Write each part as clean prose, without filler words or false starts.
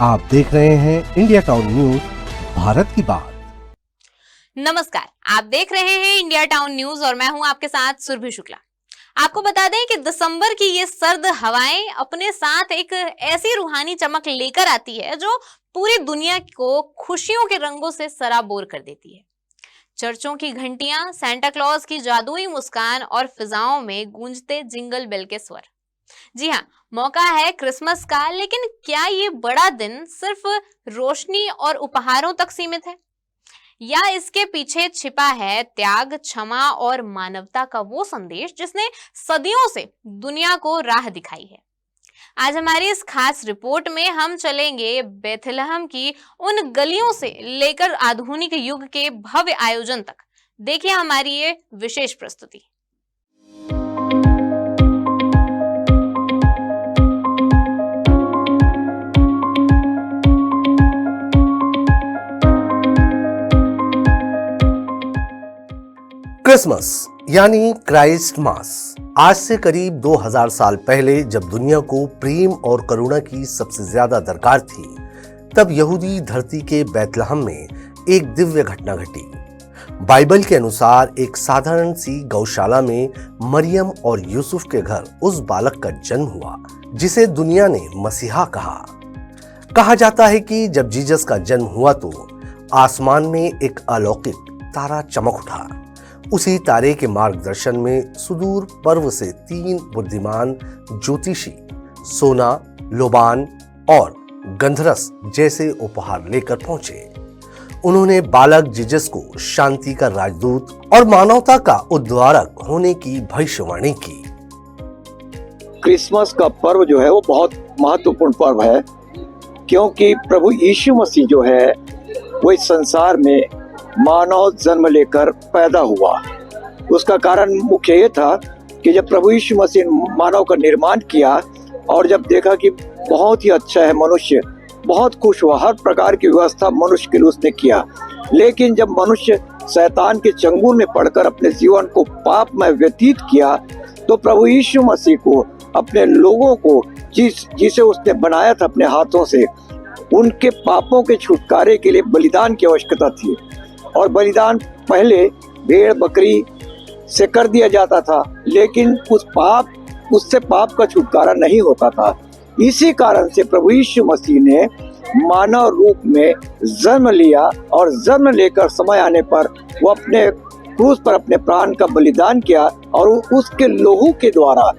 आप देख रहे हैं इंडिया टाउन न्यूज, भारत की बात। नमस्कार, आप देख रहे हैं इंडिया टाउन न्यूज और मैं हूं आपके साथ सुरभि शुक्ला। आपको बता दें कि दिसंबर की ये सर्द हवाएं अपने साथ एक ऐसी रूहानी चमक लेकर आती है जो पूरी दुनिया को खुशियों के रंगों से सराबोर कर देती है। चर्चों की घंटियां, सांता क्लॉज की जादुई मुस्कान और फिजाओं में गूंजते जिंगल बेल के स्वर। जी हाँ, मौका है क्रिसमस का, लेकिन क्या ये बड़ा दिन सिर्फ रोशनी और उपहारों तक सीमित है, या इसके पीछे छिपा है त्याग, क्षमा और मानवता का वो संदेश जिसने सदियों से दुनिया को राह दिखाई है। आज हमारी इस खास रिपोर्ट में हम चलेंगे बेथलहम की उन गलियों से लेकर आधुनिक युग के भव्य आयोजन तक। देखिए हमारी ये विशेष प्रस्तुति। क्रिसमस यानी क्राइस्ट मास आज से करीब 2000 साल पहले जब दुनिया को प्रेम और करुणा की सबसे ज्यादा दरकार थी, तब यहूदी धरती के बेथलहम में एक दिव्य घटना घटी। बाइबल के अनुसार एक साधारण सी गौशाला में मरियम और यूसुफ के घर उस बालक का जन्म हुआ जिसे दुनिया ने मसीहा कहा जाता है कि जब जीसस का जन्म हुआ तो आसमान में एक अलौकिक तारा चमक उठा। उसी तारे के मार्गदर्शन में सुदूर पर्व से 3 बुद्धिमान ज्योतिषी सोना, लोबान और गंधरस जैसे उपहार लेकर पहुंचे। उन्होंने बालक जीसस को शांति का राजदूत और मानवता का उद्धारक होने की भविष्यवाणी की। क्रिसमस का पर्व जो है वो बहुत महत्वपूर्ण पर्व है, क्योंकि प्रभु यीशु मसीह जो है वो इस संसार में मानव जन्म लेकर पैदा हुआ। उसका कारण मुख्य ये था कि जब प्रभु यीशु मसीह ने मानव का निर्माण किया और जब देखा कि बहुत ही अच्छा है, मनुष्य बहुत खुश हुआ, हर प्रकार की व्यवस्था मनुष्य के लिए उसने किया। लेकिन जब मनुष्य शैतान के चंगुल में पड़कर अपने जीवन को पाप में व्यतीत किया, तो प्रभु यीशु मसीह को अपने लोगों को जिसे उसने बनाया था अपने हाथों से, उनके पापों के छुटकारे के लिए बलिदान की आवश्यकता थी। और बलिदान पहले भेड़ बकरी से कर दिया जाता था, लेकिन उससे पाप का छुटकारा नहीं होता था। इसी कारण से प्रभु यीशु मसीह ने मानव रूप में जन्म लिया और जन्म लेकर समय आने पर वो अपने क्रूस पर अपने प्राण का बलिदान किया और उसके लोहू के द्वारा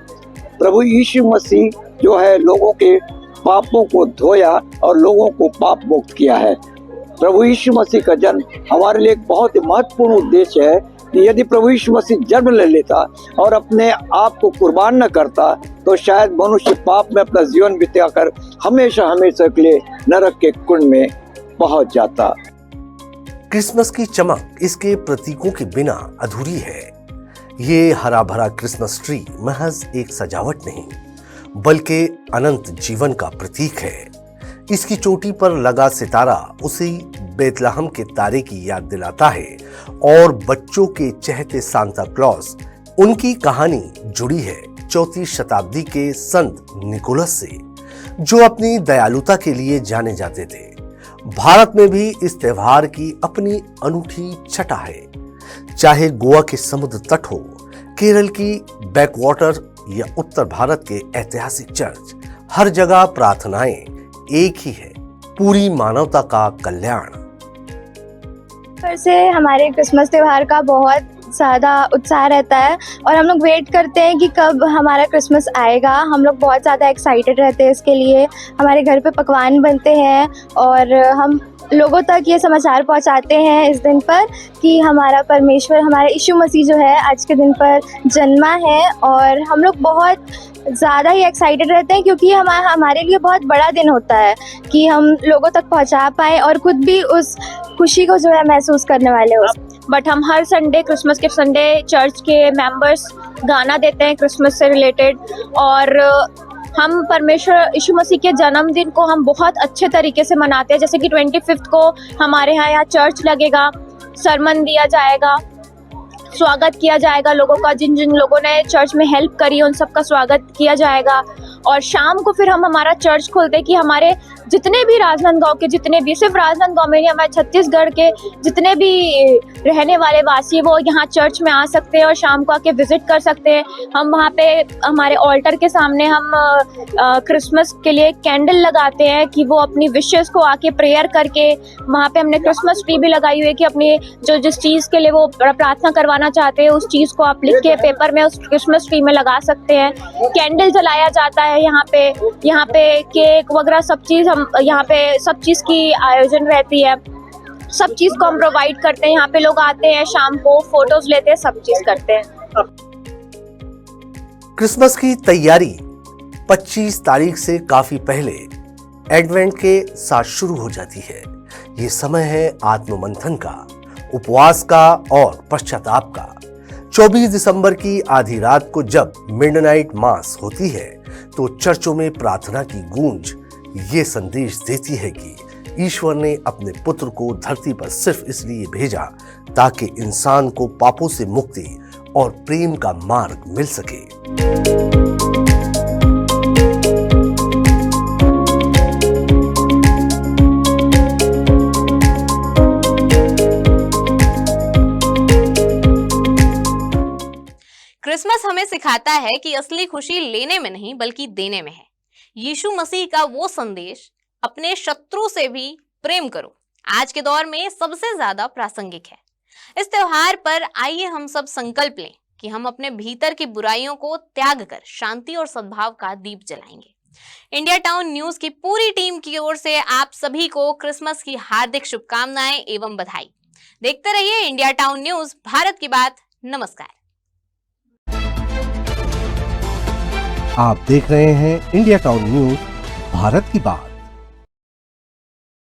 प्रभु यीशु मसीह जो है लोगों के पापों को धोया और लोगों को पाप मुक्त किया है। प्रभु यीशु मसीह का जन्म हमारे लिए एक बहुत ही महत्वपूर्ण उद्देश्य है कि यदि प्रभु यीशु मसीह जन्म ले लेता और अपने आप को कुर्बान न करता, तो शायद मनुष्य पाप में अपना जीवन बिताकर हमेशा हमेशा के लिए नरक के कुंड में पहुंच जाता। क्रिसमस की चमक इसके प्रतीकों के बिना अधूरी है। ये हरा भरा क्रिसमस ट्री महज एक सजावट नहीं, बल्कि अनंत जीवन का प्रतीक है। इसकी चोटी पर लगा सितारा उसी बेथलहम के तारे की याद दिलाता है और बच्चों के चहेते सांता क्लॉज, उनकी कहानी जुड़ी है 4वीं शताब्दी के संत निकोलस से, जो अपनी दयालुता के लिए जाने जाते थे। भारत में भी इस त्योहार की अपनी अनूठी छटा है। चाहे गोवा के समुद्र तट हो, केरल की बैकवाटर या उत्तर भारत के ऐतिहासिक चर्च, हर जगह प्रार्थनाएं एक ही है, पूरी मानवता का कल्याण। फिर से हमारे क्रिसमस त्योहार का बहुत ज़्यादा उत्साह रहता है और हम लोग वेट करते हैं कि कब हमारा क्रिसमस आएगा। हम लोग बहुत ज़्यादा एक्साइटेड रहते हैं इसके लिए। हमारे घर पे पकवान बनते हैं और हम लोगों तक ये समाचार पहुंचाते हैं इस दिन पर कि हमारा परमेश्वर, हमारा यीशु मसीह जो है आज के दिन पर जन्मा है। और हम लोग बहुत ज़्यादा ही एक्साइटेड रहते हैं क्योंकि हमारे लिए बहुत बड़ा दिन होता है कि हम लोगों तक पहुंचा पाए और खुद भी उस खुशी को जो है महसूस करने वाले हो। बट हम हर संडे, क्रिसमस के संडे, चर्च के मेंबर्स गाना देते हैं क्रिसमस से रिलेटेड, और हम परमेश्वर यीशु मसीह के जन्मदिन को हम बहुत अच्छे तरीके से मनाते हैं। जैसे कि 25 को हमारे यहाँ चर्च लगेगा, सरमन दिया जाएगा, स्वागत किया जाएगा लोगों का, जिन जिन लोगों ने चर्च में हेल्प करी उन सबका स्वागत किया जाएगा। और शाम को फिर हम हमारा चर्च खोलते हैं कि हमारे जितने भी राजनांदगांव के जितने भी, सिर्फ राजनांदगांव में नहीं, हमारे छत्तीसगढ़ के जितने भी रहने वाले वासी वो यहाँ चर्च में आ सकते हैं और शाम को आके विजिट कर सकते हैं। हम वहाँ पे हमारे ऑल्टर के सामने हम क्रिसमस के लिए कैंडल लगाते हैं कि वो अपनी विशेस को आके प्रेयर करके, वहाँ पे हमने क्रिसमस ट्री भी लगाई हुई है कि अपनी जो जिस चीज़ के लिए वो प्रार्थना करवाना चाहते हैं उस चीज़ को आप लिख के पेपर में उस क्रिसमस ट्री में लगा सकते हैं। कैंडल जलाया जाता है यहाँ पे केक वगैरह सब चीज़, हम यहाँ पे सब चीज़ की आयोजन रहती है, सब चीज़ को हम प्रोवाइड करते हैं। यहाँ पे लोग आते हैं शाम को, फोटोज लेते हैं, सब चीज़ करते हैं। क्रिसमस की तैयारी 25 तारीख से काफी पहले एडवेंट के साथ शुरू हो जाती है। ये समय है आत्ममंथन का, उपवास का और पश्चाताप का। 24 दिसंबर की आधी रात को जब मिडनाइट मास होती है तो चर्चों में प्रार्थना की गूंज ये संदेश देती है कि ईश्वर ने अपने पुत्र को धरती पर सिर्फ इसलिए भेजा ताकि इंसान को पापों से मुक्ति और प्रेम का मार्ग मिल सके। क्रिसमस हमें सिखाता है कि असली खुशी लेने में नहीं बल्कि देने में है। यीशु मसीह का वो संदेश, अपने शत्रु से भी प्रेम करो, आज के दौर में सबसे ज्यादा प्रासंगिक है। इस त्योहार पर आइए हम सब संकल्प लें कि हम अपने भीतर की बुराइयों को त्याग कर शांति और सद्भाव का दीप जलाएंगे। इंडिया टाउन न्यूज की पूरी टीम की ओर से आप सभी को क्रिसमस की हार्दिक शुभकामनाएं एवं बधाई। देखते रहिए इंडिया टाउन न्यूज, भारत की बात। नमस्कार। आप देख रहे हैं इंडिया टाउन न्यूज, भारत की बात।